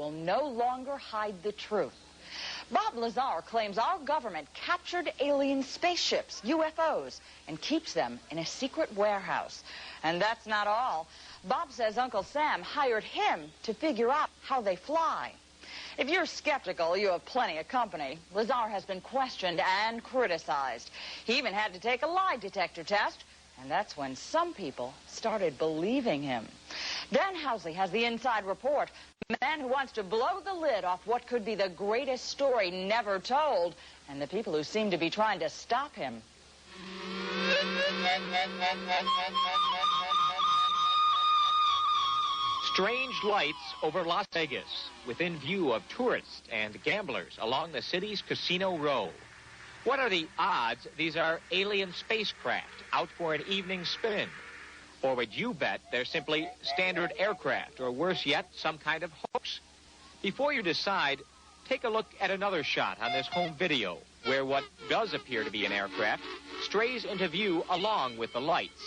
will no longer hide the truth. Bob Lazar claims our government captured alien spaceships, UFOs, and keeps them in a secret warehouse. And that's not all. Bob says Uncle Sam hired him to figure out how they fly. If you're skeptical, you have plenty of company. Lazar has been questioned and criticized. He even had to take a lie detector test, and that's when some people started believing him. Dan Housley has the inside report. The man who wants to blow the lid off what could be the greatest story never told, and the people who seem to be trying to stop him. Strange lights over Las Vegas, within view of tourists and gamblers along the city's Casino Row. What are the odds these are alien spacecraft out for an evening spin? Or would you bet they're simply standard aircraft, or worse yet, some kind of hoax? Before you decide, take a look at another shot on this home video, where what does appear to be an aircraft strays into view along with the lights.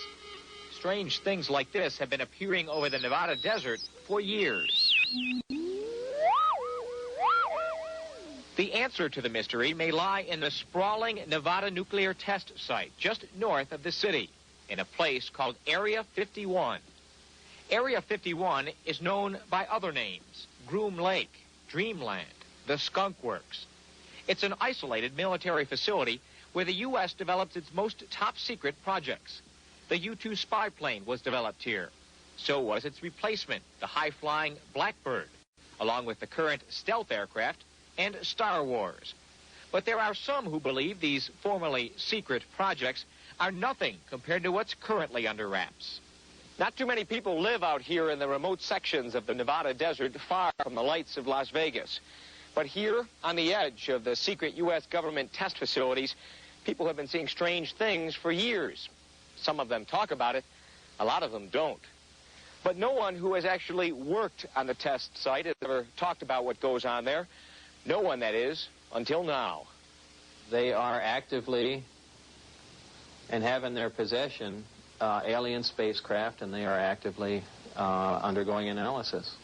Strange things like this have been appearing over the Nevada desert for years. The answer to the mystery may lie in the sprawling Nevada nuclear test site just north of the city, in a place called Area 51. Area 51 is known by other names: Groom Lake, Dreamland, the Skunk Works. It's an isolated military facility where the U.S. develops its most top-secret projects. The U-2 spy plane was developed here. So was its replacement, the high-flying Blackbird, along with the current stealth aircraft and Star Wars. But there are some who believe these formerly secret projects are nothing compared to what's currently under wraps. Not too many people live out here in the remote sections of the Nevada desert, far from the lights of Las Vegas. But here, on the edge of the secret U.S. government test facilities, people have been seeing strange things for years. Some of them talk about it, a lot of them don't. But no one who has actually worked on the test site has ever talked about what goes on there. No one, that is, until now. They are actively and have in their possession alien spacecraft, and they are actively undergoing analysis.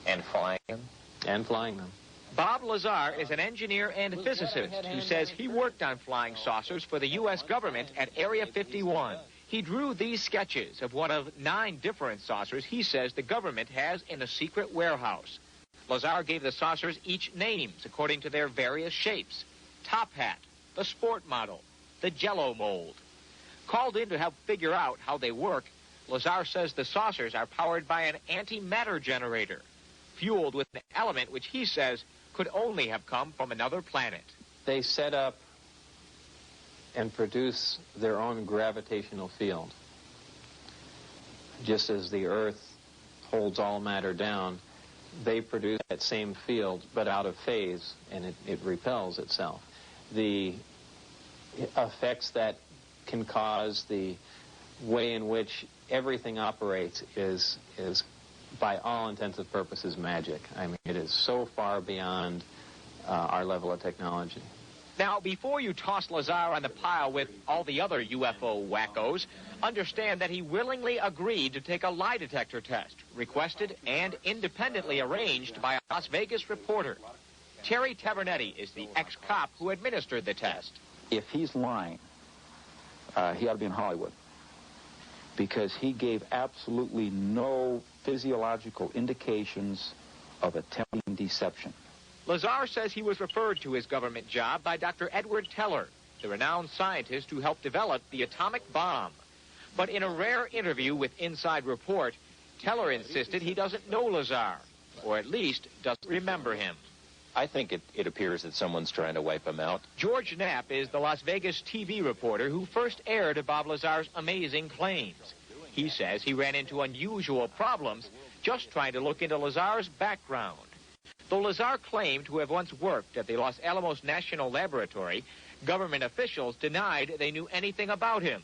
And flying them? And flying them. Bob Lazar is an engineer and physicist who says he worked on flying saucers for the U.S. government at Area 51. He drew these sketches of one of 9 different saucers he says the government has in a secret warehouse. Lazar gave the saucers each names according to their various shapes: Top Hat, the Sport Model, the Jello Mold. Called in to help figure out how they work, Lazar says the saucers are powered by an antimatter generator, fueled with an element which he says could only have come from another planet. They set up and produce their own gravitational field. Just as the Earth holds all matter down, they produce that same field, but out of phase, and it repels itself. The effects that can cause, the way in which everything operates is by all intents and purposes, magic. I mean, it is so far beyond our level of technology. Now, before you toss Lazar on the pile with all the other UFO wackos, understand that he willingly agreed to take a lie detector test, requested and independently arranged by a Las Vegas reporter. Terry Tavernetti is the ex-cop who administered the test. If he's lying, he ought to be in Hollywood, because he gave absolutely no physiological indications of attempting deception. Lazar says he was referred to his government job by Dr. Edward Teller, the renowned scientist who helped develop the atomic bomb. But in a rare interview with Inside Report, Teller insisted he doesn't know Lazar, or at least doesn't remember him. I think it appears that someone's trying to wipe him out. George Knapp is the Las Vegas TV reporter who first aired Bob Lazar's amazing claims. He says he ran into unusual problems just trying to look into Lazar's background. Though Lazar claimed to have once worked at the Los Alamos National Laboratory, government officials denied they knew anything about him.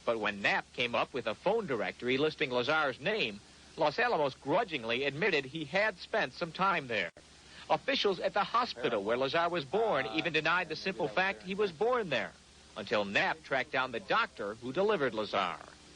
But when Knapp came up with a phone directory listing Lazar's name, Los Alamos grudgingly admitted he had spent some time there. Officials at the hospital where Lazar was born even denied the simple fact he was born there, until Knapp tracked down the doctor who delivered Lazar.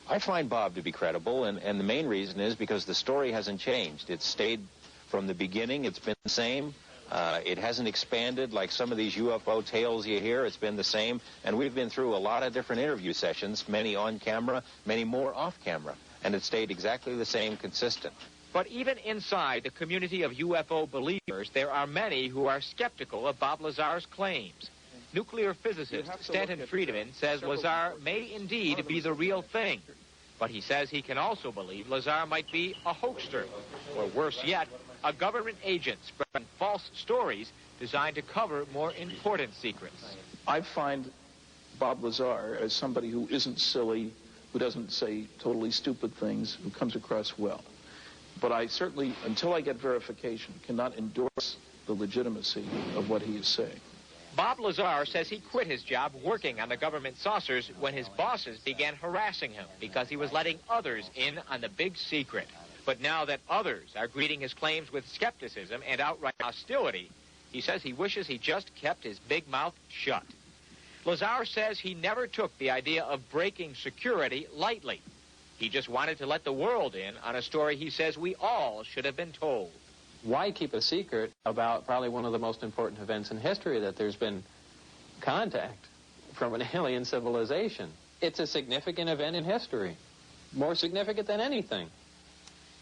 I find Bob to be credible, and the main reason is because the story hasn't changed. It's stayed From the beginning, it's been the same. It hasn't expanded like some of these UFO tales you hear. It's been the same. And we've been through a lot of different interview sessions, many on camera, many more off camera. And it stayed exactly the same, consistent. But even inside the community of UFO believers, there are many who are skeptical of Bob Lazar's claims. Nuclear physicist Stanton Friedman says Lazar may indeed be the real thing. But he says he can also believe Lazar might be a hoaxer, or worse yet, a government agent spreading false stories designed to cover more important secrets. I find Bob Lazar as somebody who isn't silly, who doesn't say totally stupid things, who comes across well. But I certainly, until I get verification, cannot endorse the legitimacy of what he is saying. Bob Lazar says he quit his job working on the government saucers when his bosses began harassing him because he was letting others in on the big secret. But now that others are greeting his claims with skepticism and outright hostility, he says he wishes he just kept his big mouth shut. Lazar says he never took the idea of breaking security lightly. He just wanted to let the world in on a story he says we all should have been told. Why keep a secret about probably one of the most important events in history, that there's been contact from an alien civilization? It's a significant event in history, more significant than anything.